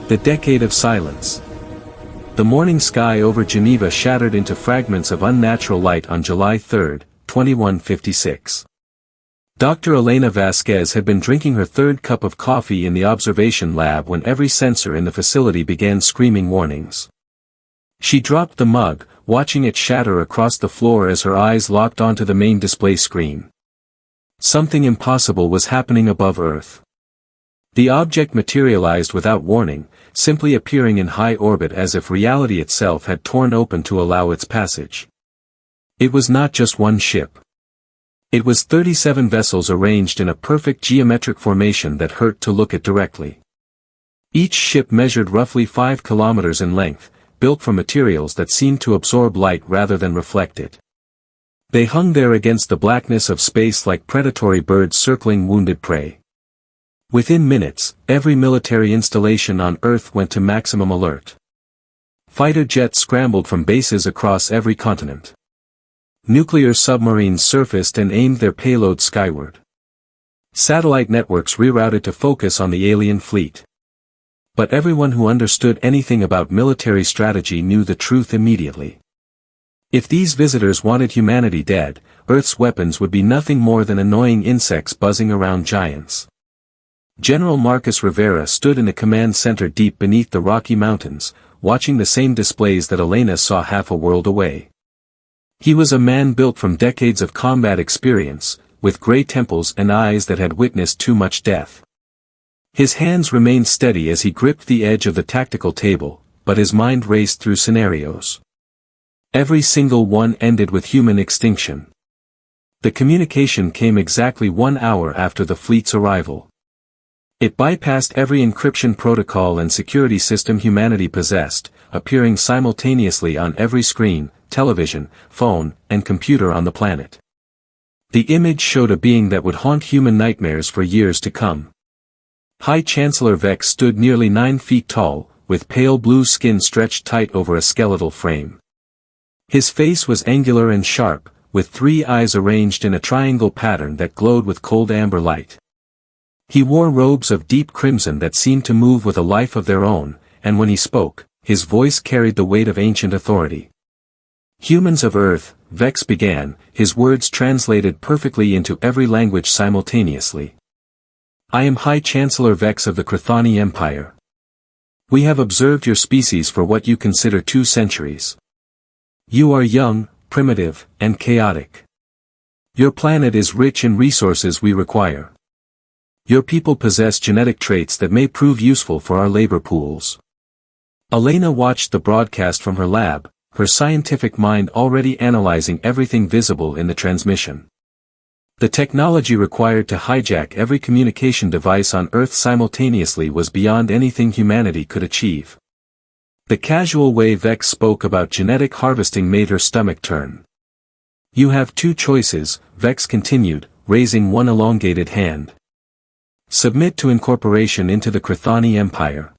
The Decade of Silence. The morning sky over Geneva shattered into fragments of unnatural light on July 3, 2156. Dr. Elena Vasquez had been drinking her third cup of coffee in the observation lab when every sensor in the facility began screaming warnings. She dropped the mug, watching it shatter across the floor as her eyes locked onto the main display screen. Something impossible was happening above Earth. The object materialized without warning, simply appearing in high orbit as if reality itself had torn open to allow its passage. It was not just one ship. It was 37 vessels arranged in a perfect geometric formation that hurt to look at directly. Each ship measured roughly 5 kilometers in length, built from materials that seemed to absorb light rather than reflect it. They hung there against the blackness of space like predatory birds circling wounded prey. Within minutes, every military installation on Earth went to maximum alert. Fighter jets scrambled from bases across every continent. Nuclear submarines surfaced and aimed their payload skyward. Satellite networks rerouted to focus on the alien fleet. But everyone who understood anything about military strategy knew the truth immediately. If these visitors wanted humanity dead, Earth's weapons would be nothing more than annoying insects buzzing around giants. General Marcus Rivera stood in a command center deep beneath the Rocky Mountains, watching the same displays that Elena saw half a world away. He was a man built from decades of combat experience, with gray temples and eyes that had witnessed too much death. His hands remained steady as he gripped the edge of the tactical table, but his mind raced through scenarios. Every single one ended with human extinction. The communication came exactly 1 hour after the fleet's arrival. It bypassed every encryption protocol and security system humanity possessed, appearing simultaneously on every screen, television, phone, and computer on the planet. The image showed a being that would haunt human nightmares for years to come. High Chancellor Vex stood nearly 9 feet tall, with pale blue skin stretched tight over a skeletal frame. His face was angular and sharp, with 3 eyes arranged in a triangle pattern that glowed with cold amber light. He wore robes of deep crimson that seemed to move with a life of their own, and when he spoke, his voice carried the weight of ancient authority. "Humans of Earth," Vex began, his words translated perfectly into every language simultaneously. "I am High Chancellor Vex of the Chthoni Empire. We have observed your species for what you consider 2 centuries. You are young, primitive, and chaotic. Your planet is rich in resources we require. Your people possess genetic traits that may prove useful for our labor pools." Elena watched the broadcast from her lab, her scientific mind already analyzing everything visible in the transmission. The technology required to hijack every communication device on Earth simultaneously was beyond anything humanity could achieve. The casual way Vex spoke about genetic harvesting made her stomach turn. "You have 2 choices," Vex continued, raising one elongated hand. "Submit to incorporation into the Chthoni Empire.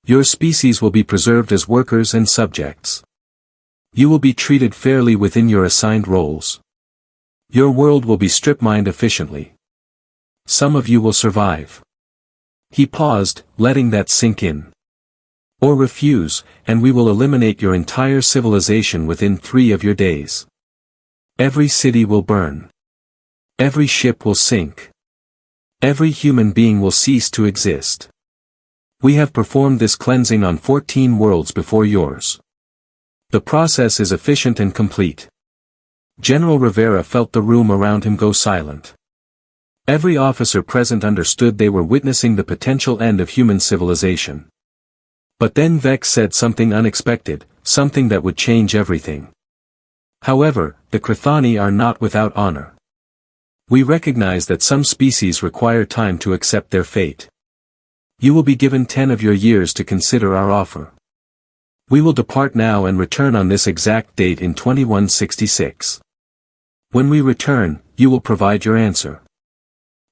Your species will be preserved as workers and subjects. You will be treated fairly within your assigned roles. Your world will be strip-mined efficiently. Some of you will survive." He paused, letting that sink in. "Or refuse, and we will eliminate your entire civilization within 3 of your days. Every city will burn. Every ship will sink. Every human being will cease to exist. We have performed this cleansing on 14 worlds before yours. The process is efficient and complete." General Rivera felt the room around him go silent. Every officer present understood they were witnessing the potential end of human civilization. But then Vex said something unexpected, something that would change everything. "However, the Chthoni are not without honor. We recognize that some species require time to accept their fate. You will be given 10 of your years to consider our offer. We will depart now and return on this exact date in 2166. When we return, you will provide your answer.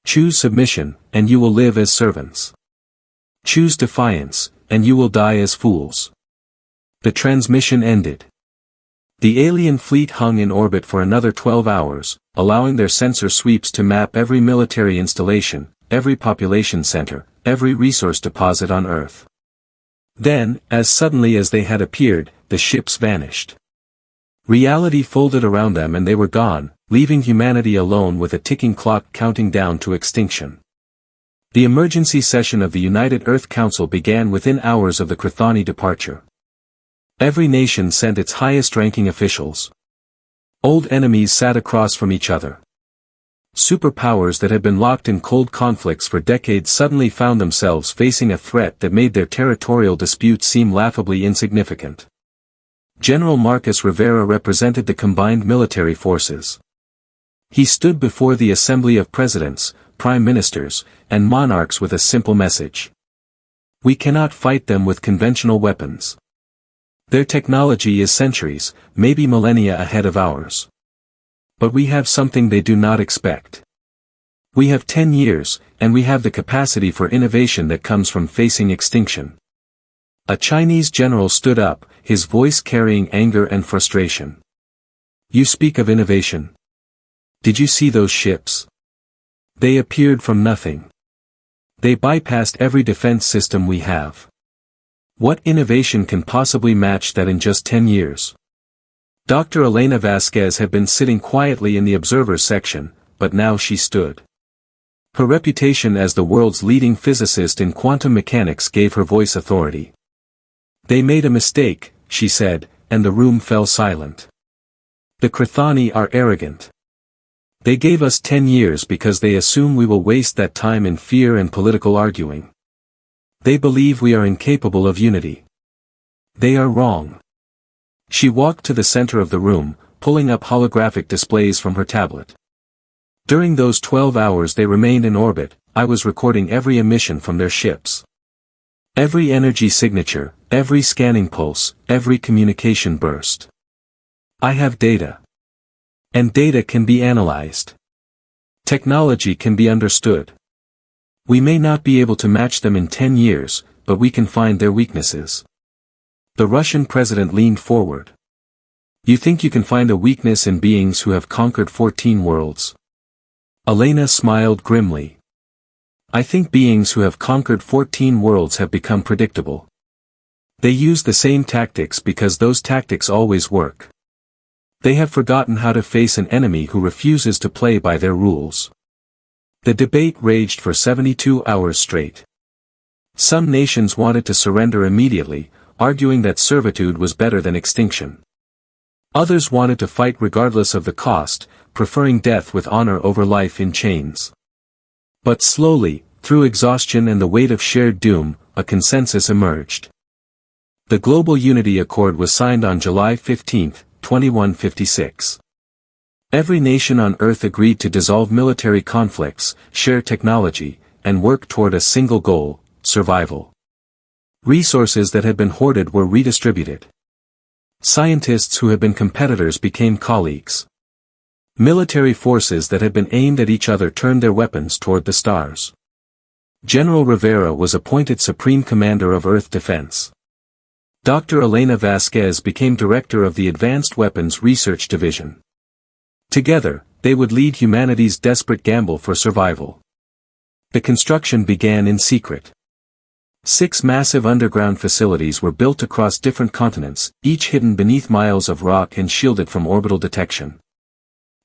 Choose submission, and you will live as servants. Choose defiance, and you will die as fools." The transmission ended. The alien fleet hung in orbit for another 12 hours, allowing their sensor sweeps to map every military installation, every population center, every resource deposit on Earth. Then, as suddenly as they had appeared, the ships vanished. Reality folded around them and they were gone, leaving humanity alone with a ticking clock counting down to extinction. The emergency session of the United Earth Council began within hours of the Chthoni departure. Every nation sent its highest-ranking officials. Old enemies sat across from each other. Superpowers that had been locked in cold conflicts for decades suddenly found themselves facing a threat that made their territorial disputes seem laughably insignificant. General Marcus Rivera represented the combined military forces. He stood before the assembly of presidents, prime ministers, and monarchs with a simple message. We cannot fight them with conventional weapons. Their technology is centuries, maybe millennia ahead of ours. But we have something they do not expect. We have 10 years, and we have the capacity for innovation that comes from facing extinction. A Chinese general stood up, his voice carrying anger and frustration. You speak of innovation. Did you see those ships? They appeared from nothing. They bypassed every defense system we have. What innovation can possibly match that in just 10 years? Dr. Elena Vasquez had been sitting quietly in the observers section, but now she stood. Her reputation as the world's leading physicist in quantum mechanics gave her voice authority. They made a mistake, she said, and the room fell silent. The Chthoni are arrogant. They gave us 10 years because they assume we will waste that time in fear and political arguing. They believe we are incapable of unity. They are wrong. She walked to the center of the room, pulling up holographic displays from her tablet. During those 12 hours they remained in orbit, I was recording every emission from their ships. Every energy signature, every scanning pulse, every communication burst. I have data. And data can be analyzed. Technology can be understood. We may not be able to match them in 10 years, but we can find their weaknesses. The Russian president leaned forward. You think you can find a weakness in beings who have conquered 14 worlds? Elena smiled grimly. I think beings who have conquered 14 worlds have become predictable. They use the same tactics because those tactics always work. They have forgotten how to face an enemy who refuses to play by their rules. The debate raged for 72 hours straight. Some nations wanted to surrender immediately, arguing that servitude was better than extinction. Others wanted to fight regardless of the cost, preferring death with honor over life in chains. But slowly, through exhaustion and the weight of shared doom, a consensus emerged. The Global Unity Accord was signed on July 15, 2156. Every nation on Earth agreed to dissolve military conflicts, share technology, and work toward a single goal, survival. Resources that had been hoarded were redistributed. Scientists who had been competitors became colleagues. Military forces that had been aimed at each other turned their weapons toward the stars. General Rivera was appointed Supreme Commander of Earth Defense. Dr. Elena Vasquez became Director of the Advanced Weapons Research Division. Together, they would lead humanity's desperate gamble for survival. The construction began in secret. 6 massive underground facilities were built across different continents, each hidden beneath miles of rock and shielded from orbital detection.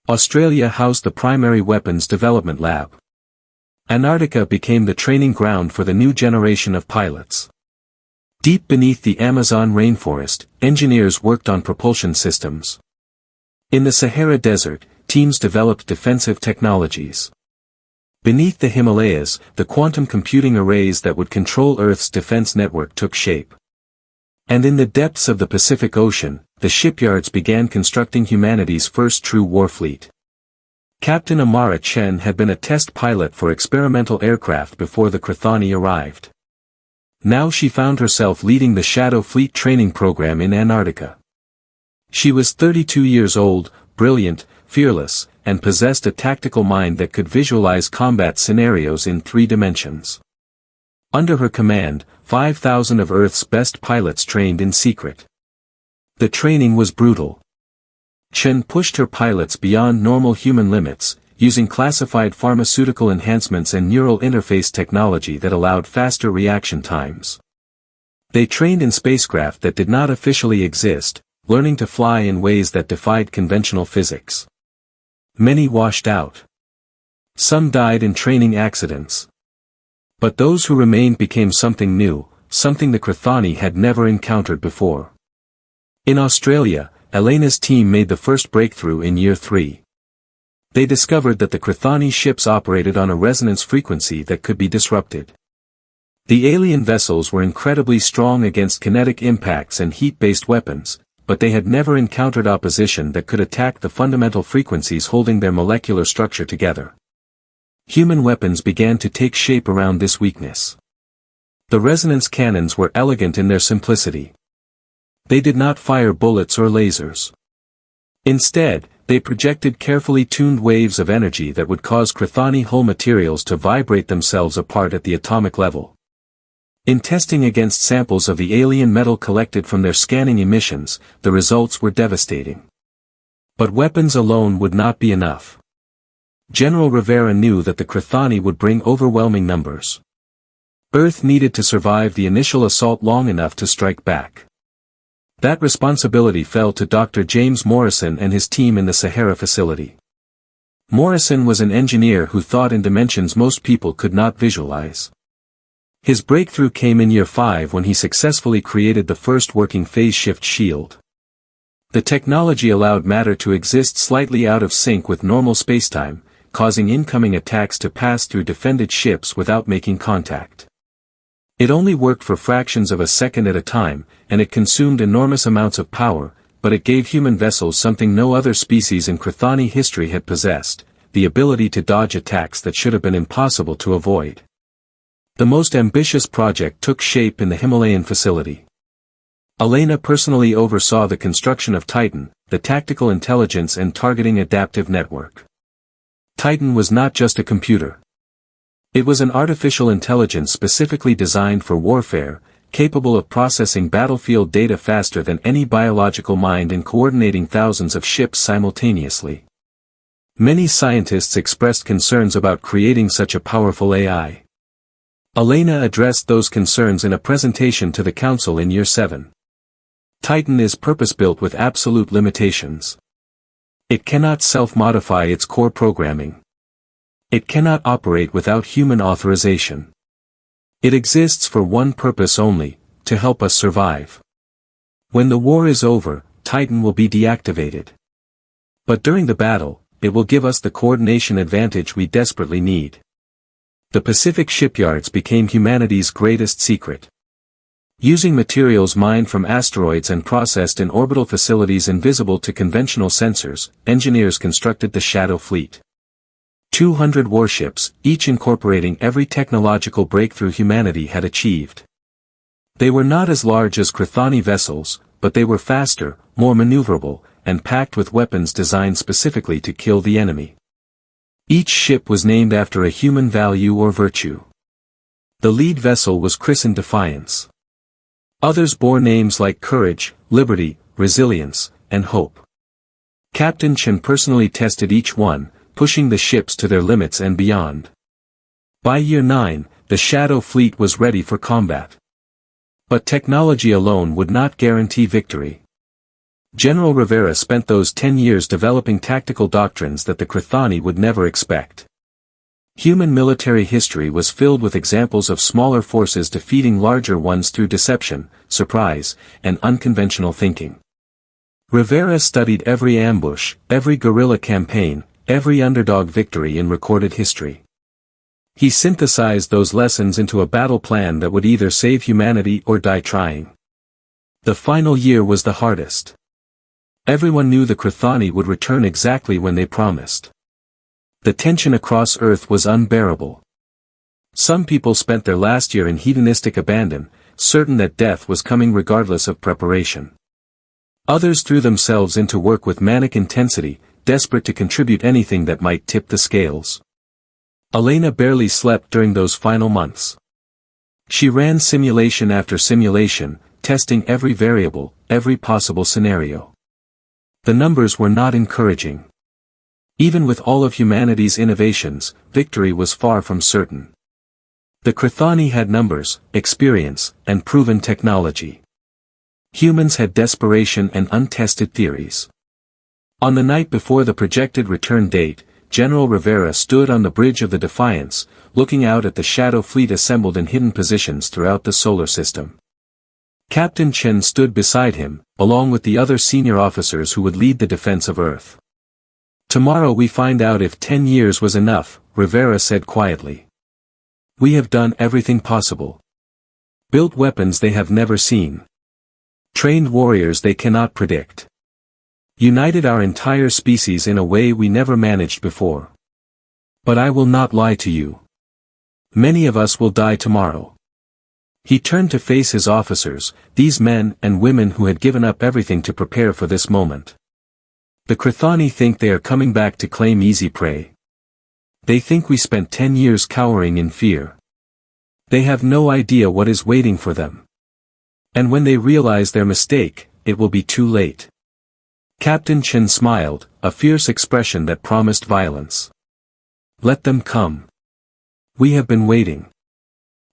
Australia housed the primary weapons development lab. Antarctica became the training ground for the new generation of pilots. Deep beneath the Amazon rainforest, engineers worked on propulsion systems. In the Sahara Desert, teams developed defensive technologies. Beneath the Himalayas, the quantum computing arrays that would control Earth's defense network took shape. And in the depths of the Pacific Ocean, the shipyards began constructing humanity's first true war fleet. Captain Amara Chen had been a test pilot for experimental aircraft before the Chthoni arrived. Now she found herself leading the Shadow Fleet training program in Antarctica. She was 32 years old, brilliant, fearless, and possessed a tactical mind that could visualize combat scenarios in 3 dimensions. Under her command, 5,000 of Earth's best pilots trained in secret. The training was brutal. Chen pushed her pilots beyond normal human limits, using classified pharmaceutical enhancements and neural interface technology that allowed faster reaction times. They trained in spacecraft that did not officially exist, learning to fly in ways that defied conventional physics. Many washed out. Some died in training accidents. But those who remained became something new, something the Chthoni had never encountered before. In Australia, Elena's team made the first breakthrough in year 3. They discovered that the Chthoni ships operated on a resonance frequency that could be disrupted. The alien vessels were incredibly strong against kinetic impacts and heat-based weapons, but they had never encountered opposition that could attack the fundamental frequencies holding their molecular structure together. Human weapons began to take shape around this weakness. The resonance cannons were elegant in their simplicity. They did not fire bullets or lasers. Instead, they projected carefully tuned waves of energy that would cause Chthoni hull materials to vibrate themselves apart at the atomic level. In testing against samples of the alien metal collected from their scanning emissions, the results were devastating. But weapons alone would not be enough. General Rivera knew that the Chthoni would bring overwhelming numbers. Earth needed to survive the initial assault long enough to strike back. That responsibility fell to Dr. James Morrison and his team in the Sahara facility. Morrison was an engineer who thought in dimensions most people could not visualize. His breakthrough came in year 5 when he successfully created the first working phase shift shield. The technology allowed matter to exist slightly out of sync with normal spacetime, causing incoming attacks to pass through defended ships without making contact. It only worked for fractions of a second at a time, and it consumed enormous amounts of power, but it gave human vessels something no other species in Chthoni history had possessed, the ability to dodge attacks that should have been impossible to avoid. The most ambitious project took shape in the Himalayan facility. Elena personally oversaw the construction of Titan, the tactical intelligence and targeting adaptive network. Titan was not just a computer. It was an artificial intelligence specifically designed for warfare, capable of processing battlefield data faster than any biological mind and coordinating thousands of ships simultaneously. Many scientists expressed concerns about creating such a powerful AI. Elena addressed those concerns in a presentation to the Council in year 7. Titan is purpose-built with absolute limitations. It cannot self-modify its core programming. It cannot operate without human authorization. It exists for one purpose only, to help us survive. When the war is over, Titan will be deactivated. But during the battle, it will give us the coordination advantage we desperately need. The Pacific shipyards became humanity's greatest secret. Using materials mined from asteroids and processed in orbital facilities invisible to conventional sensors, engineers constructed the Shadow Fleet. 200 warships, each incorporating every technological breakthrough humanity had achieved. They were not as large as Chthoni vessels, but they were faster, more maneuverable, and packed with weapons designed specifically to kill the enemy. Each ship was named after a human value or virtue. The lead vessel was christened Defiance. Others bore names like Courage, Liberty, Resilience, and Hope. Captain Chen personally tested each one, pushing the ships to their limits and beyond. By year 9, the Shadow Fleet was ready for combat. But technology alone would not guarantee victory. General Rivera spent those 10 years developing tactical doctrines that the Chthoni would never expect. Human military history was filled with examples of smaller forces defeating larger ones through deception, surprise, and unconventional thinking. Rivera studied every ambush, every guerrilla campaign, every underdog victory in recorded history. He synthesized those lessons into a battle plan that would either save humanity or die trying. The final year was the hardest. Everyone knew the Chthoni would return exactly when they promised. The tension across Earth was unbearable. Some people spent their last year in hedonistic abandon, certain that death was coming regardless of preparation. Others threw themselves into work with manic intensity, desperate to contribute anything that might tip the scales. Elena barely slept during those final months. She ran simulation after simulation, testing every variable, every possible scenario. The numbers were not encouraging. Even with all of humanity's innovations, victory was far from certain. The Chthoni had numbers, experience, and proven technology. Humans had desperation and untested theories. On the night before the projected return date, General Rivera stood on the bridge of the Defiance, looking out at the shadow fleet assembled in hidden positions throughout the solar system. Captain Chen stood beside him, along with the other senior officers who would lead the defense of Earth. "Tomorrow we find out if 10 years was enough," Rivera said quietly. "We have done everything possible. Built weapons they have never seen. Trained warriors they cannot predict. United our entire species in a way we never managed before. But I will not lie to you. Many of us will die tomorrow." He turned to face his officers, these men and women who had given up everything to prepare for this moment. "The Chthoni think they are coming back to claim easy prey. They think we spent 10 years cowering in fear. They have no idea what is waiting for them. And when they realize their mistake, it will be too late." Captain Chen smiled, a fierce expression that promised violence. "Let them come. We have been waiting."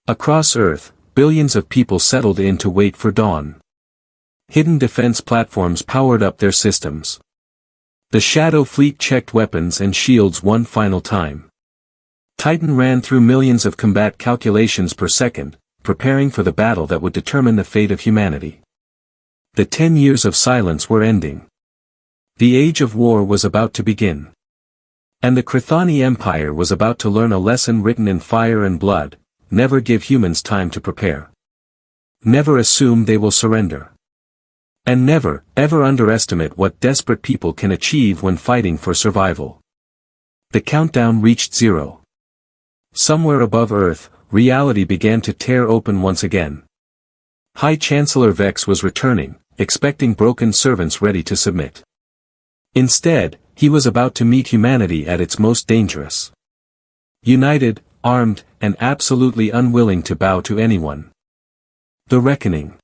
Across Earth, billions of people settled in to wait for dawn. Hidden defense platforms powered up their systems. The Shadow Fleet checked weapons and shields one final time. Titan ran through millions of combat calculations per second, preparing for the battle that would determine the fate of humanity. The 10 years of silence were ending. The age of war was about to begin. And the Chthoni Empire was about to learn a lesson written in fire and blood: never give humans time to prepare. Never assume they will surrender. And never, ever underestimate what desperate people can achieve when fighting for survival. The countdown reached 0. Somewhere above Earth, reality began to tear open once again. High Chancellor Vex was returning, expecting broken servants ready to submit. Instead, he was about to meet humanity at its most dangerous. United, armed, and absolutely unwilling to bow to anyone. The reckoning.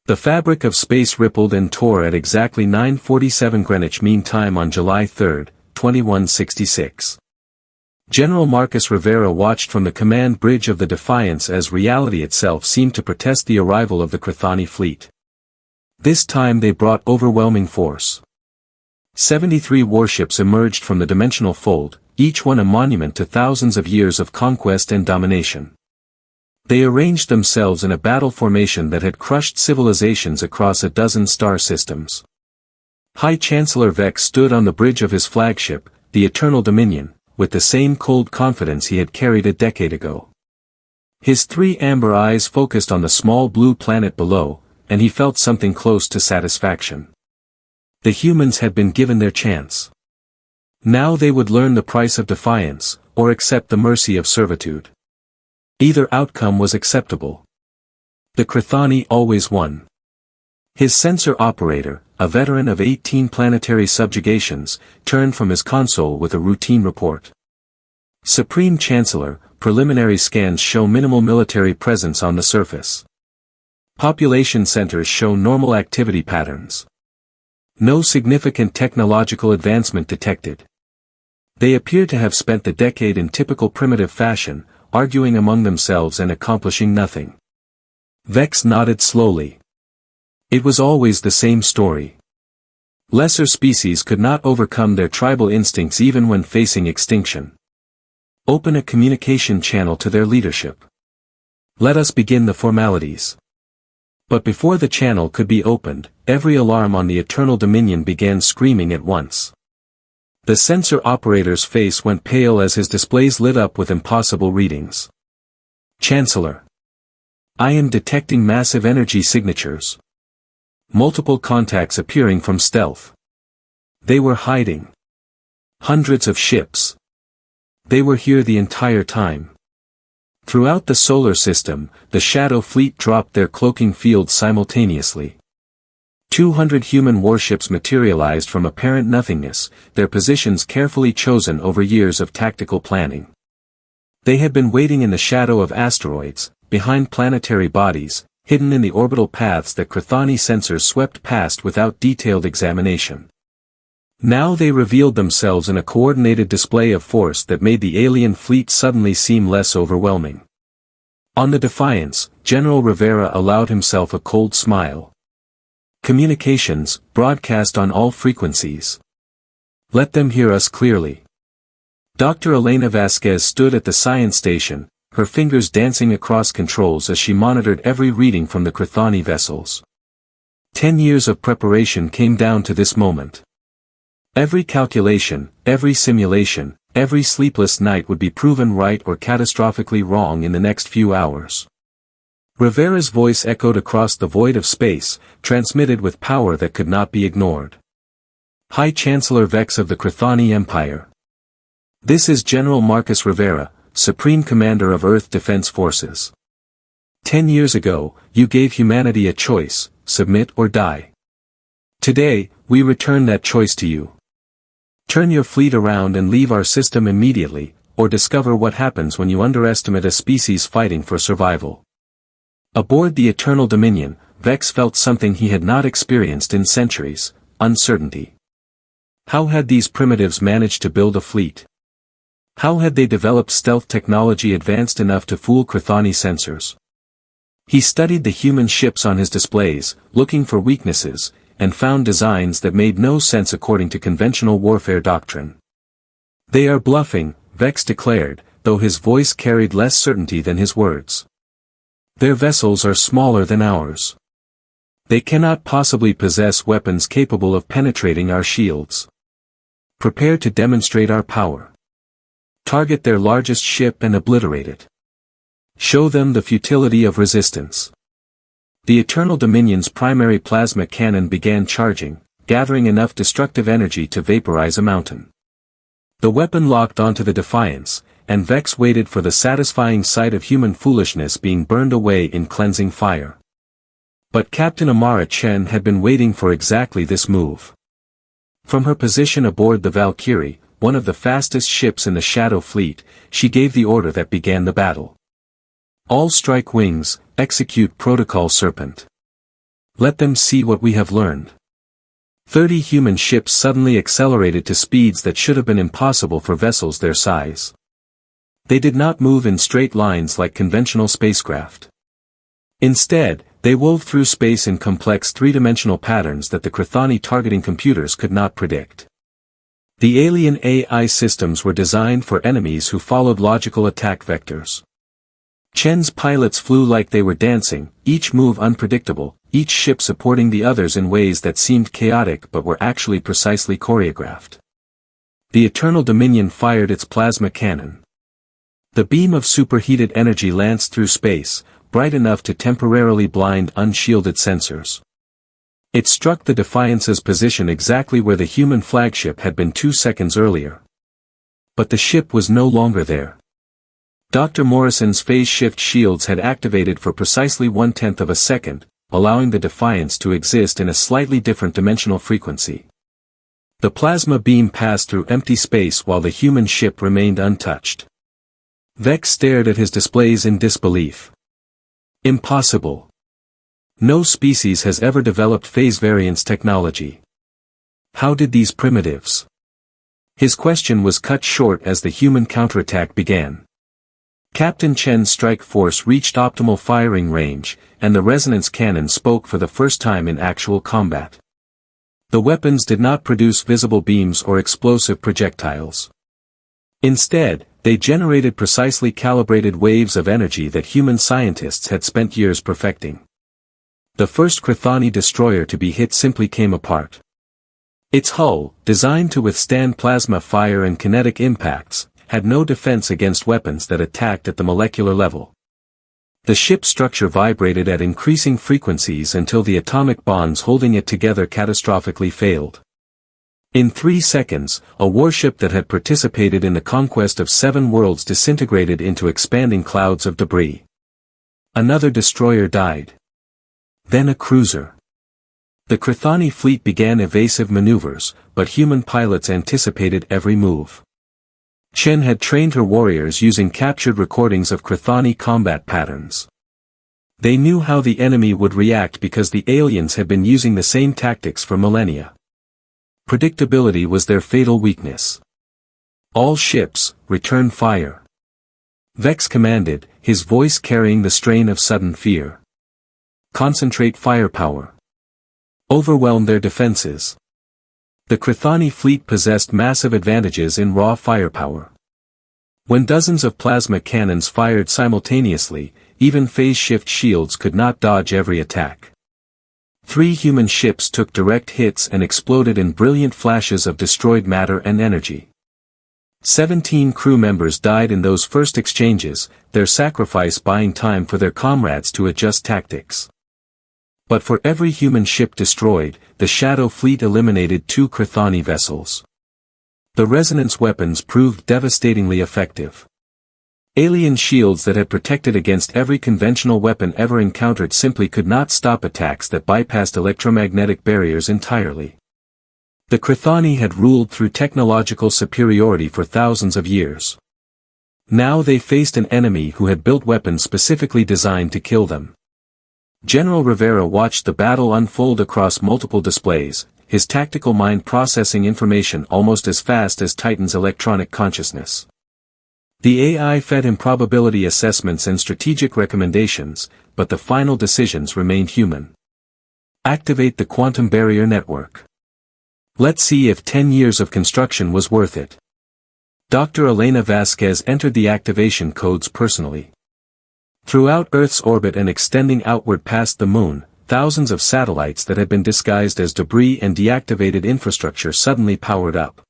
The fabric of space rippled and tore at exactly 9:47 Greenwich Mean Time on July 3, 2166. General Marcus Rivera watched from the command bridge of the Defiance as reality itself seemed to protest the arrival of the Chthoni fleet. This time they brought overwhelming force. 73 warships emerged from the dimensional fold, each one a monument to thousands of years of conquest and domination. They arranged themselves in a battle formation that had crushed civilizations across a dozen star systems. High Chancellor Vex stood on the bridge of his flagship, the Eternal Dominion, with the same cold confidence he had carried a decade ago. His 3 amber eyes focused on the small blue planet below, and he felt something close to satisfaction. The humans had been given their chance. Now they would learn the price of defiance, or accept the mercy of servitude. Either outcome was acceptable. The Chthoni always won. His sensor operator, a veteran of 18 planetary subjugations, turned from his console with a routine report. "Supreme Chancellor, preliminary scans show minimal military presence on the surface. Population centers show normal activity patterns. No significant technological advancement detected. They appear to have spent the decade in typical primitive fashion, arguing among themselves and accomplishing nothing." Vex nodded slowly. It was always the same story. Lesser species could not overcome their tribal instincts even when facing extinction. Open a communication channel to their leadership. Let us begin the formalities. But before the channel could be opened, every alarm on the Eternal Dominion began screaming at once. The sensor operator's face went pale as his displays lit up with impossible readings. "Chancellor. I am detecting massive energy signatures. Multiple contacts appearing from stealth. They were hiding. Hundreds of ships. They were here the entire time." Throughout the solar system, the Shadow Fleet dropped their cloaking fields simultaneously. 200 human warships materialized from apparent nothingness, their positions carefully chosen over years of tactical planning. They had been waiting in the shadow of asteroids, behind planetary bodies, hidden in the orbital paths that Chthoni sensors swept past without detailed examination. Now they revealed themselves in a coordinated display of force that made the alien fleet suddenly seem less overwhelming. On the Defiance, General Rivera allowed himself a cold smile. Communications, broadcast on all frequencies. Let them hear us clearly. Dr. Elena Vasquez stood at the science station, her fingers dancing across controls as she monitored every reading from the Chthoni vessels. 10 years of preparation came down to this moment. Every calculation, every simulation, every sleepless night would be proven right or catastrophically wrong in the next few hours. Rivera's voice echoed across the void of space, transmitted with power that could not be ignored. High Chancellor Vex of the Chthoni Empire. This is General Marcus Rivera, Supreme Commander of Earth Defense Forces. 10 years ago, you gave humanity a choice, submit or die. Today, we return that choice to you. Turn your fleet around and leave our system immediately, or discover what happens when you underestimate a species fighting for survival. Aboard the Eternal Dominion, Vex felt something he had not experienced in centuries: uncertainty. How had these primitives managed to build a fleet? How had they developed stealth technology advanced enough to fool Chthoni sensors? He studied the human ships on his displays, looking for weaknesses, and found designs that made no sense according to conventional warfare doctrine. They are bluffing, Vex declared, though his voice carried less certainty than his words. Their vessels are smaller than ours. They cannot possibly possess weapons capable of penetrating our shields. Prepare to demonstrate our power. Target their largest ship and obliterate it. Show them the futility of resistance. The Eternal Dominion's primary plasma cannon began charging, gathering enough destructive energy to vaporize a mountain. The weapon locked onto the Defiance, and Vex waited for the satisfying sight of human foolishness being burned away in cleansing fire. But Captain Amara Chen had been waiting for exactly this move. From her position aboard the Valkyrie, one of the fastest ships in the Shadow Fleet, she gave the order that began the battle. All strike wings, execute Protocol Serpent. Let them see what we have learned. 30 human ships suddenly accelerated to speeds that should have been impossible for vessels their size. They did not move in straight lines like conventional spacecraft. Instead, they wove through space in complex three-dimensional patterns that the Chthoni targeting computers could not predict. The alien AI systems were designed for enemies who followed logical attack vectors. Chen's pilots flew like they were dancing, each move unpredictable, each ship supporting the others in ways that seemed chaotic but were actually precisely choreographed. The Eternal Dominion fired its plasma cannon. The beam of superheated energy lanced through space, bright enough to temporarily blind unshielded sensors. It struck the Defiance's position exactly where the human flagship had been 2 seconds earlier. But the ship was no longer there. Dr. Morrison's phase shift shields had activated for precisely 1/10 of a second, allowing the Defiance to exist in a slightly different dimensional frequency. The plasma beam passed through empty space while the human ship remained untouched. Vex stared at his displays in disbelief. Impossible. No species has ever developed phase variance technology. How did these primitives? His question was cut short as the human counterattack began. Captain Chen's strike force reached optimal firing range, and the resonance cannon spoke for the first time in actual combat. The weapons did not produce visible beams or explosive projectiles. Instead, they generated precisely calibrated waves of energy that human scientists had spent years perfecting. The first Chthoni destroyer to be hit simply came apart. Its hull, designed to withstand plasma fire and kinetic impacts, had no defense against weapons that attacked at the molecular level. The ship's structure vibrated at increasing frequencies until the atomic bonds holding it together catastrophically failed. In 3 seconds, a warship that had participated in the conquest of 7 worlds disintegrated into expanding clouds of debris. Another destroyer died. Then a cruiser. The Chthoni fleet began evasive maneuvers, but human pilots anticipated every move. Chen had trained her warriors using captured recordings of Chthoni combat patterns. They knew how the enemy would react because the aliens had been using the same tactics for millennia. Predictability was their fatal weakness. All ships, return fire. Vex commanded, his voice carrying the strain of sudden fear. Concentrate firepower. Overwhelm their defenses. The Chthoni fleet possessed massive advantages in raw firepower. When dozens of plasma cannons fired simultaneously, even phase-shift shields could not dodge every attack. 3 human ships took direct hits and exploded in brilliant flashes of destroyed matter and energy. 17 crew members died in those first exchanges, their sacrifice buying time for their comrades to adjust tactics. But for every human ship destroyed, the Shadow Fleet eliminated 2 Chthoni vessels. The resonance weapons proved devastatingly effective. Alien shields that had protected against every conventional weapon ever encountered simply could not stop attacks that bypassed electromagnetic barriers entirely. The Chthoni had ruled through technological superiority for thousands of years. Now they faced an enemy who had built weapons specifically designed to kill them. General Rivera watched the battle unfold across multiple displays, his tactical mind processing information almost as fast as Titan's electronic consciousness. The AI fed him probability assessments and strategic recommendations, but the final decisions remained human. Activate the quantum barrier network. Let's see if 10 years of construction was worth it. Dr. Elena Vasquez entered the activation codes personally. Throughout Earth's orbit and extending outward past the Moon, thousands of satellites that had been disguised as debris and deactivated infrastructure suddenly powered up.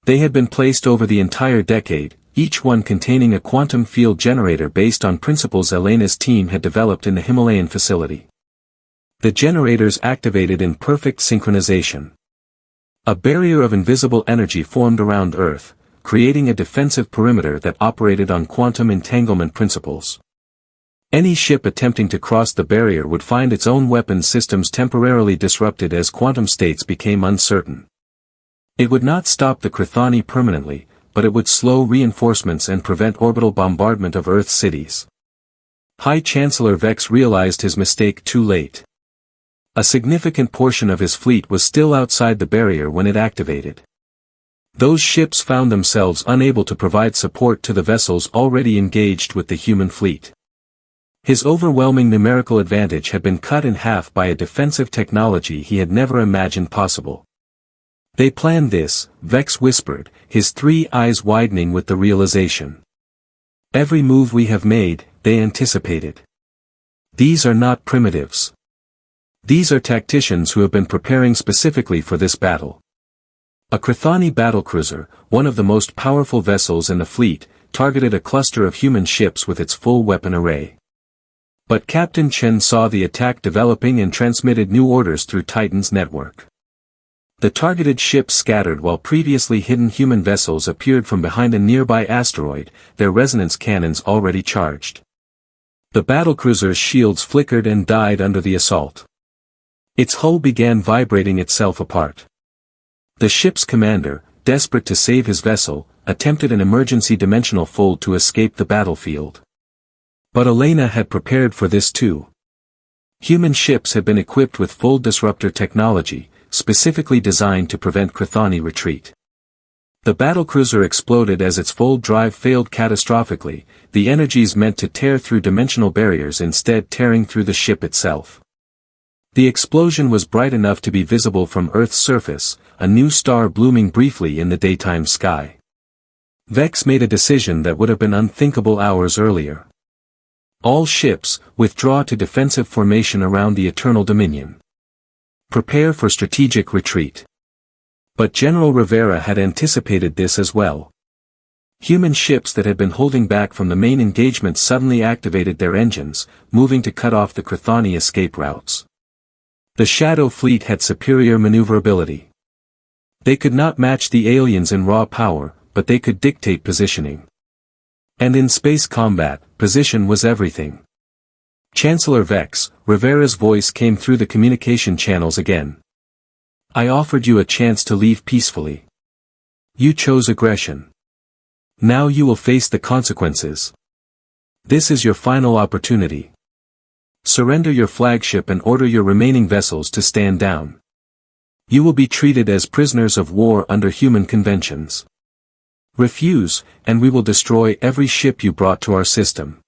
They had been placed over the entire decade, each one containing a quantum field generator based on principles Elena's team had developed in the Himalayan facility. The generators activated in perfect synchronization. A barrier of invisible energy formed around Earth, creating a defensive perimeter that operated on quantum entanglement principles. Any ship attempting to cross the barrier would find its own weapons systems temporarily disrupted as quantum states became uncertain. It would not stop the Chthoni permanently, but it would slow reinforcements and prevent orbital bombardment of Earth's cities. High Chancellor Vex realized his mistake too late. A significant portion of his fleet was still outside the barrier when it activated. Those ships found themselves unable to provide support to the vessels already engaged with the human fleet. His overwhelming numerical advantage had been cut in half by a defensive technology he had never imagined possible. They planned this, Vex whispered, his 3 eyes widening with the realization. Every move we have made, they anticipated. These are not primitives. These are tacticians who have been preparing specifically for this battle. A Chthoni battlecruiser, one of the most powerful vessels in the fleet, targeted a cluster of human ships with its full weapon array. But Captain Chen saw the attack developing and transmitted new orders through Titan's network. The targeted ships scattered while previously hidden human vessels appeared from behind a nearby asteroid, their resonance cannons already charged. The battlecruiser's shields flickered and died under the assault. Its hull began vibrating itself apart. The ship's commander, desperate to save his vessel, attempted an emergency dimensional fold to escape the battlefield. But Elena had prepared for this too. Human ships had been equipped with full disruptor technology, specifically designed to prevent Chthoni retreat. The battlecruiser exploded as its full drive failed catastrophically, the energies meant to tear through dimensional barriers instead tearing through the ship itself. The explosion was bright enough to be visible from Earth's surface, a new star blooming briefly in the daytime sky. Vex made a decision that would have been unthinkable hours earlier. All ships, withdraw to defensive formation around the Eternal Dominion. Prepare for strategic retreat. But General Rivera had anticipated this as well. Human ships that had been holding back from the main engagement suddenly activated their engines, moving to cut off the Chthoni escape routes. The Shadow Fleet had superior maneuverability. They could not match the aliens in raw power, but they could dictate positioning. And in space combat, position was everything. Chancellor Vex, Rivera's voice came through the communication channels again. I offered you a chance to leave peacefully. You chose aggression. Now you will face the consequences. This is your final opportunity. Surrender your flagship and order your remaining vessels to stand down. You will be treated as prisoners of war under human conventions. Refuse, and we will destroy every ship you brought to our system.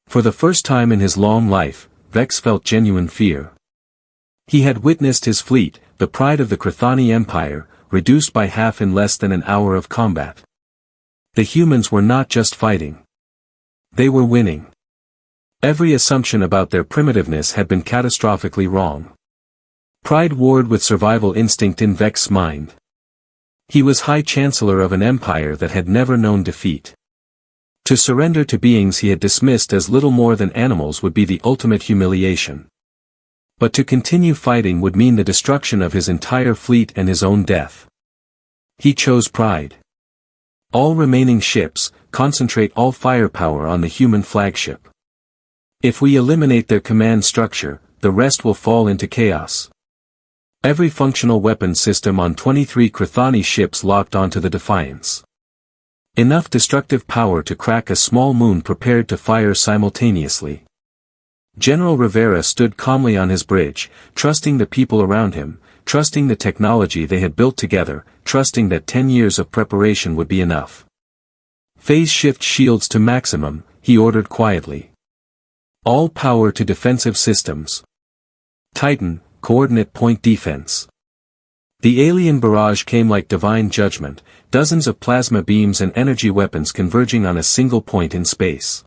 For the first time in his long life, Vex felt genuine fear. He had witnessed his fleet, the pride of the Chthoni Empire, reduced by half in less than an hour of combat. The humans were not just fighting. They were winning. Every assumption about their primitiveness had been catastrophically wrong. Pride warred with survival instinct in Vex's mind. He was High Chancellor of an empire that had never known defeat. To surrender to beings he had dismissed as little more than animals would be the ultimate humiliation. But to continue fighting would mean the destruction of his entire fleet and his own death. He chose pride. All remaining ships, concentrate all firepower on the human flagship. If we eliminate their command structure, the rest will fall into chaos. Every functional weapons system on 23 Chthoni ships locked onto the Defiance. Enough destructive power to crack a small moon prepared to fire simultaneously. General Rivera stood calmly on his bridge, trusting the people around him, trusting the technology they had built together, trusting that 10 years of preparation would be enough. Phase shift shields to maximum, he ordered quietly. All power to defensive systems. Titan, coordinate point defense. The alien barrage came like divine judgment, dozens of plasma beams and energy weapons converging on a single point in space.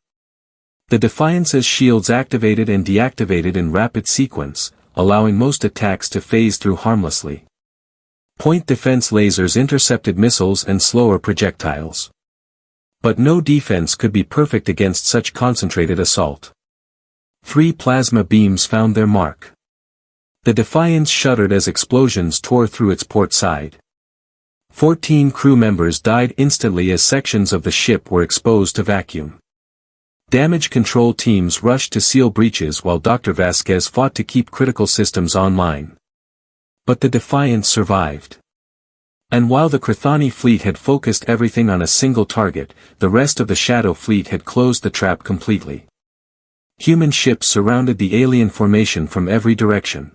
The Defiance's shields activated and deactivated in rapid sequence, allowing most attacks to phase through harmlessly. Point defense lasers intercepted missiles and slower projectiles. But no defense could be perfect against such concentrated assault. 3 plasma beams found their mark. The Defiance shuddered as explosions tore through its port side. 14 crew members died instantly as sections of the ship were exposed to vacuum. Damage control teams rushed to seal breaches while Dr. Vasquez fought to keep critical systems online. But the Defiance survived. And while the Chthoni fleet had focused everything on a single target, the rest of the Shadow fleet had closed the trap completely. Human ships surrounded the alien formation from every direction.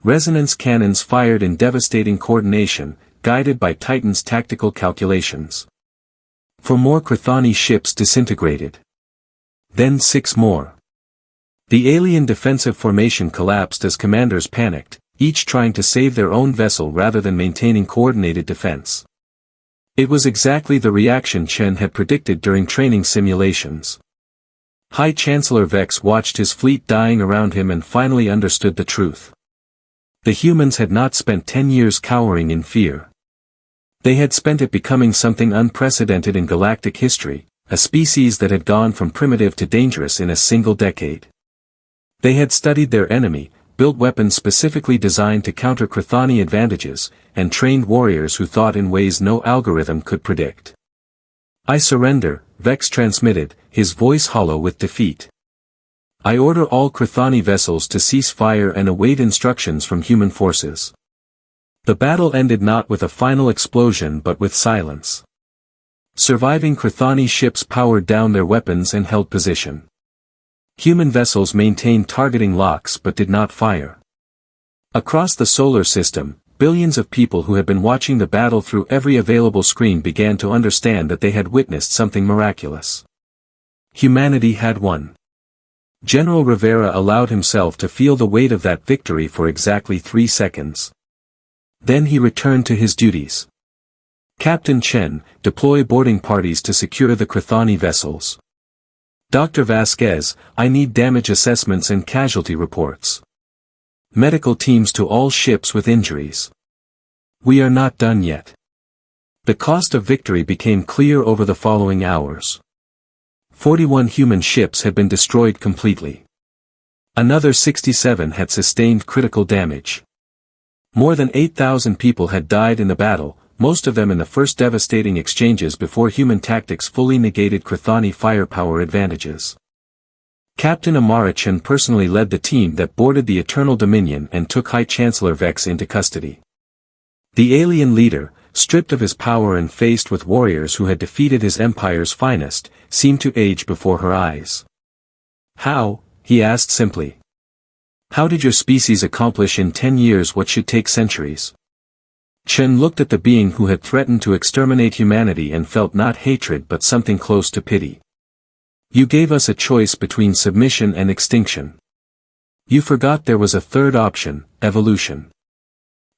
Resonance cannons fired in devastating coordination, guided by Titan's tactical calculations. 4 more Chthoni ships disintegrated. Then 6 more. The alien defensive formation collapsed as commanders panicked, each trying to save their own vessel rather than maintaining coordinated defense. It was exactly the reaction Chen had predicted during training simulations. High Chancellor Vex watched his fleet dying around him and finally understood the truth. The humans had not spent 10 years cowering in fear. They had spent it becoming something unprecedented in galactic history, a species that had gone from primitive to dangerous in a single decade. They had studied their enemy, built weapons specifically designed to counter Chthoni advantages, and trained warriors who thought in ways no algorithm could predict. I surrender, Vex transmitted, his voice hollow with defeat. I order all Chthoni vessels to cease fire and await instructions from human forces. The battle ended not with a final explosion but with silence. Surviving Chthoni ships powered down their weapons and held position. Human vessels maintained targeting locks but did not fire. Across the solar system, billions of people who had been watching the battle through every available screen began to understand that they had witnessed something miraculous. Humanity had won. General Rivera allowed himself to feel the weight of that victory for exactly 3 seconds. Then he returned to his duties. Captain Chen, deploy boarding parties to secure the Chthoni vessels. Dr. Vasquez, I need damage assessments and casualty reports. Medical teams to all ships with injuries. We are not done yet. The cost of victory became clear over the following hours. 41 human ships had been destroyed completely. Another 67 had sustained critical damage. More than 8,000 people had died in the battle, most of them in the first devastating exchanges before human tactics fully negated Chthoni firepower advantages. Captain Amarachan personally led the team that boarded the Eternal Dominion and took High Chancellor Vex into custody. The alien leader, stripped of his power and faced with warriors who had defeated his empire's finest, seemed to age before her eyes. How, he asked simply. How did your species accomplish in 10 years what should take centuries? Chen looked at the being who had threatened to exterminate humanity and felt not hatred but something close to pity. You gave us a choice between submission and extinction. You forgot there was a third option, evolution.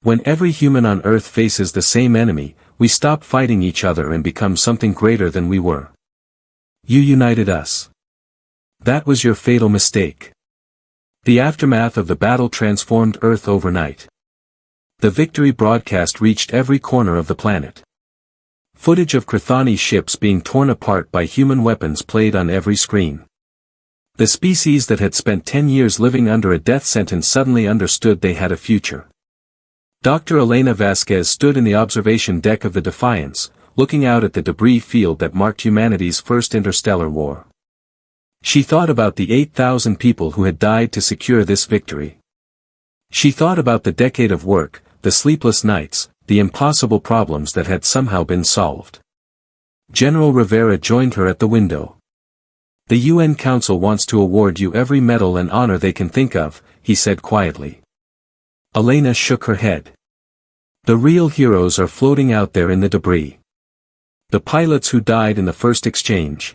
When every human on Earth faces the same enemy, we stop fighting each other and become something greater than we were. You united us. That was your fatal mistake. The aftermath of the battle transformed Earth overnight. The victory broadcast reached every corner of the planet. Footage of Chthoni ships being torn apart by human weapons played on every screen. The species that had spent 10 years living under a death sentence suddenly understood they had a future. Dr. Elena Vasquez stood in the observation deck of the Defiance, looking out at the debris field that marked humanity's first interstellar war. She thought about the 8,000 people who had died to secure this victory. She thought about the decade of work, the sleepless nights, the impossible problems that had somehow been solved. General Rivera joined her at the window. The UN Council wants to award you every medal and honor they can think of, he said quietly. Elena shook her head. The real heroes are floating out there in the debris. The pilots who died in the first exchange.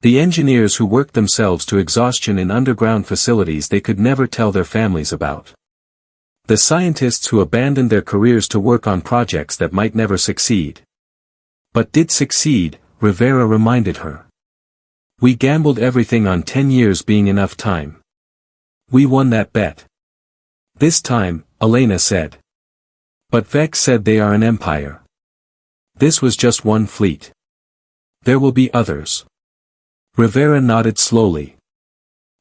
The engineers who worked themselves to exhaustion in underground facilities they could never tell their families about. The scientists who abandoned their careers to work on projects that might never succeed. But did succeed, Rivera reminded her. We gambled everything on 10 years being enough time. We won that bet. This time, Elena said. But Vex said they are an empire. This was just one fleet. There will be others. Rivera nodded slowly.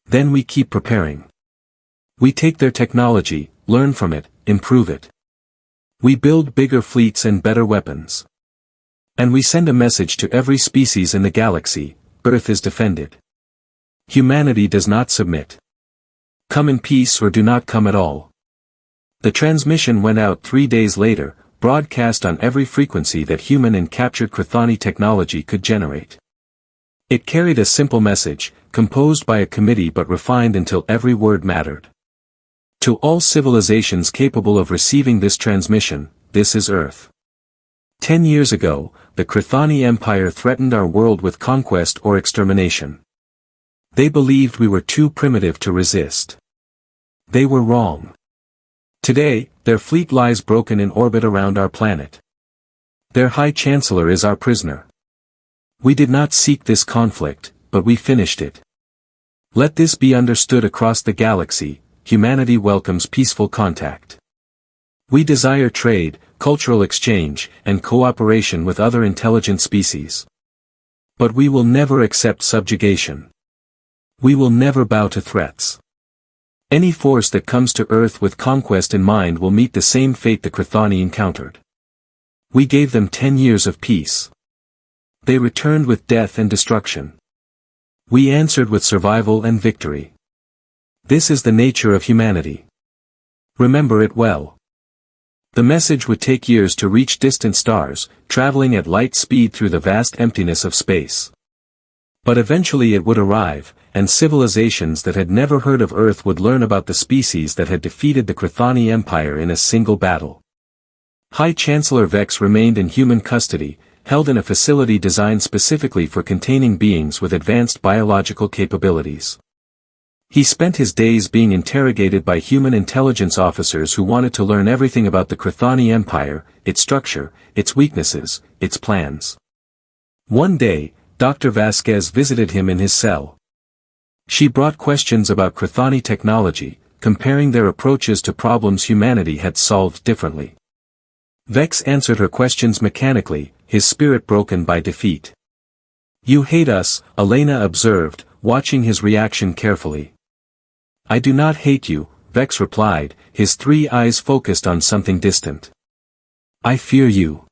Then we keep preparing. We take their technology, learn from it, improve it. We build bigger fleets and better weapons. And we send a message to every species in the galaxy, Earth is defended. Humanity does not submit. Come in peace or do not come at all. The transmission went out 3 days later, broadcast on every frequency that human and captured Chthoni technology could generate. It carried a simple message, composed by a committee but refined until every word mattered. To all civilizations capable of receiving this transmission, this is Earth. 10 years ago, the Chthoni Empire threatened our world with conquest or extermination. They believed we were too primitive to resist. They were wrong. Today, their fleet lies broken in orbit around our planet. Their High Chancellor is our prisoner. We did not seek this conflict, but we finished it. Let this be understood across the galaxy, humanity welcomes peaceful contact. We desire trade, cultural exchange, and cooperation with other intelligent species. But we will never accept subjugation. We will never bow to threats. Any force that comes to Earth with conquest in mind will meet the same fate the Chthoni encountered. We gave them 10 years of peace. They returned with death and destruction. We answered with survival and victory. This is the nature of humanity. Remember it well. The message would take years to reach distant stars, traveling at light speed through the vast emptiness of space. But eventually it would arrive, and civilizations that had never heard of Earth would learn about the species that had defeated the Chthoni Empire in a single battle. High Chancellor Vex remained in human custody, held in a facility designed specifically for containing beings with advanced biological capabilities. He spent his days being interrogated by human intelligence officers who wanted to learn everything about the Chthoni Empire, its structure, its weaknesses, its plans. One day, Dr. Vasquez visited him in his cell. She brought questions about Chthoni technology, comparing their approaches to problems humanity had solved differently. Vex answered her questions mechanically, his spirit broken by defeat. You hate us, Elena observed, watching his reaction carefully. I do not hate you, Vex replied, his 3 eyes focused on something distant. I fear you.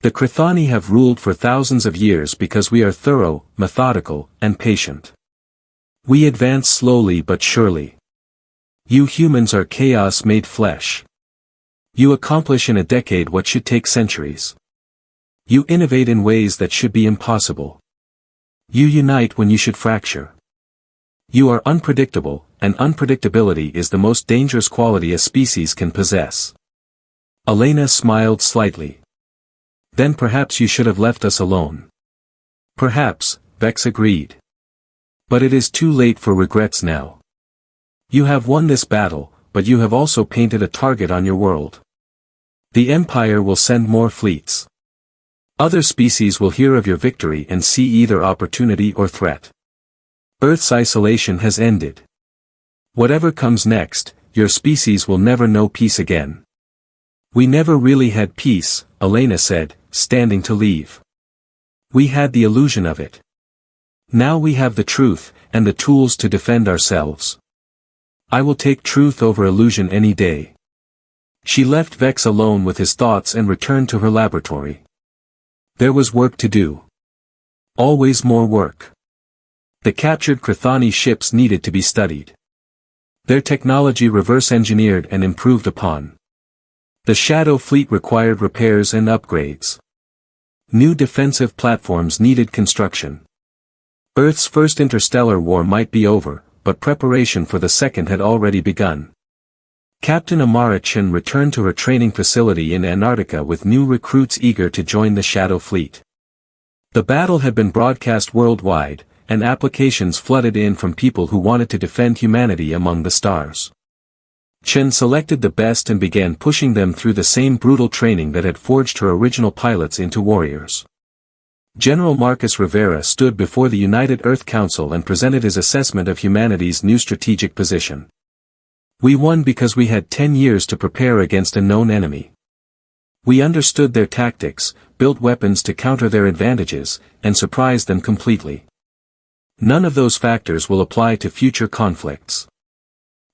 The Chthoni have ruled for thousands of years because we are thorough, methodical, and patient. We advance slowly but surely. You humans are chaos made flesh. You accomplish in a decade what should take centuries. You innovate in ways that should be impossible. You unite when you should fracture. You are unpredictable, and unpredictability is the most dangerous quality a species can possess. Elena smiled slightly. Then perhaps you should have left us alone. Perhaps, Vex agreed. But it is too late for regrets now. You have won this battle, but you have also painted a target on your world. The Empire will send more fleets. Other species will hear of your victory and see either opportunity or threat. Earth's isolation has ended. Whatever comes next, your species will never know peace again. We never really had peace, Elena said, standing to leave. We had the illusion of it. Now we have the truth, and the tools to defend ourselves. I will take truth over illusion any day. She left Vex alone with his thoughts and returned to her laboratory. There was work to do. Always more work. The captured Chthoni ships needed to be studied. Their technology reverse-engineered and improved upon. The Shadow Fleet required repairs and upgrades. New defensive platforms needed construction. Earth's first interstellar war might be over, but preparation for the second had already begun. Captain Amara Chen returned to her training facility in Antarctica with new recruits eager to join the Shadow Fleet. The battle had been broadcast worldwide, and applications flooded in from people who wanted to defend humanity among the stars. Chen selected the best and began pushing them through the same brutal training that had forged her original pilots into warriors. General Marcus Rivera stood before the United Earth Council and presented his assessment of humanity's new strategic position. We won because we had 10 years to prepare against a known enemy. We understood their tactics, built weapons to counter their advantages, and surprised them completely. None of those factors will apply to future conflicts.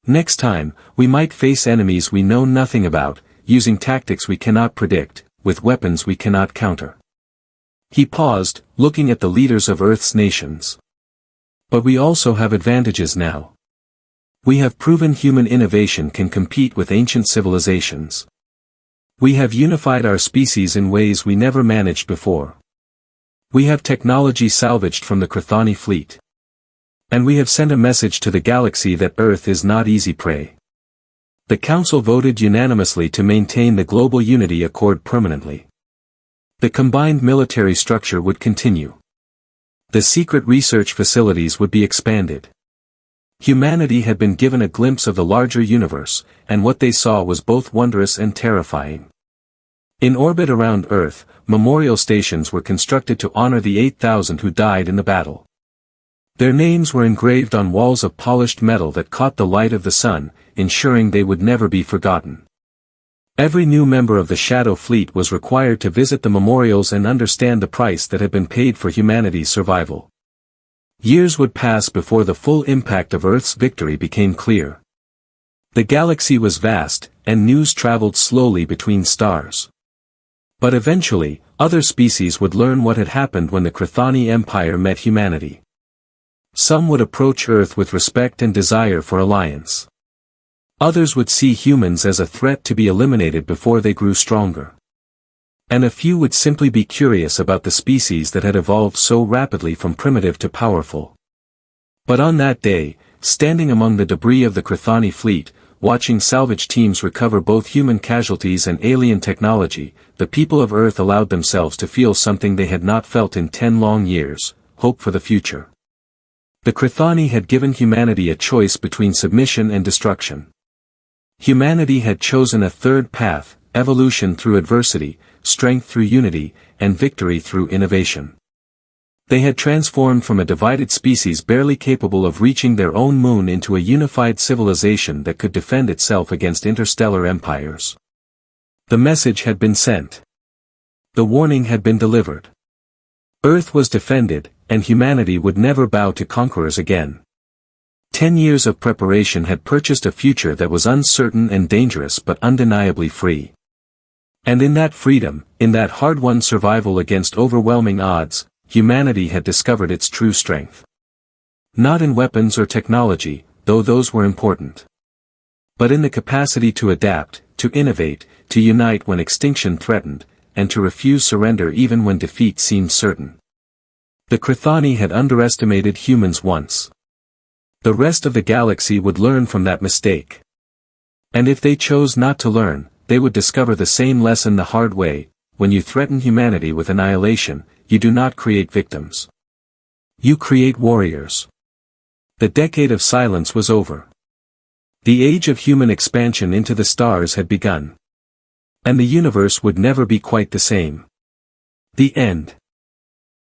Next time, we might face enemies we know nothing about, using tactics we cannot predict, with weapons we cannot counter. He paused, looking at the leaders of Earth's nations. But we also have advantages now. We have proven human innovation can compete with ancient civilizations. We have unified our species in ways we never managed before. We have technology salvaged from the Chthoni fleet. And we have sent a message to the galaxy that Earth is not easy prey. The Council voted unanimously to maintain the Global Unity Accord permanently. The combined military structure would continue. The secret research facilities would be expanded. Humanity had been given a glimpse of the larger universe, and what they saw was both wondrous and terrifying. In orbit around Earth, memorial stations were constructed to honor the 8,000 who died in the battle. Their names were engraved on walls of polished metal that caught the light of the sun, ensuring they would never be forgotten. Every new member of the Shadow Fleet was required to visit the memorials and understand the price that had been paid for humanity's survival. Years would pass before the full impact of Earth's victory became clear. The galaxy was vast, and news traveled slowly between stars. But eventually, other species would learn what had happened when the Chthoni Empire met humanity. Some would approach Earth with respect and desire for alliance. Others would see humans as a threat to be eliminated before they grew stronger. And a few would simply be curious about the species that had evolved so rapidly from primitive to powerful. But on that day, standing among the debris of the Chthoni fleet, watching salvage teams recover both human casualties and alien technology, the people of Earth allowed themselves to feel something they had not felt in 10 long years, hope for the future. The Chthoni had given humanity a choice between submission and destruction. Humanity had chosen a third path, evolution through adversity, strength through unity, and victory through innovation. They had transformed from a divided species barely capable of reaching their own moon into a unified civilization that could defend itself against interstellar empires. The message had been sent. The warning had been delivered. Earth was defended, and humanity would never bow to conquerors again. 10 years of preparation had purchased a future that was uncertain and dangerous but undeniably free. And in that freedom, in that hard-won survival against overwhelming odds, humanity had discovered its true strength. Not in weapons or technology, though those were important. But in the capacity to adapt, to innovate, to unite when extinction threatened, and to refuse surrender even when defeat seemed certain. The Chthoni had underestimated humans once. The rest of the galaxy would learn from that mistake. And if they chose not to learn, they would discover the same lesson the hard way: when you threaten humanity with annihilation, you do not create victims. You create warriors. The decade of silence was over. The age of human expansion into the stars had begun. And the universe would never be quite the same. The end.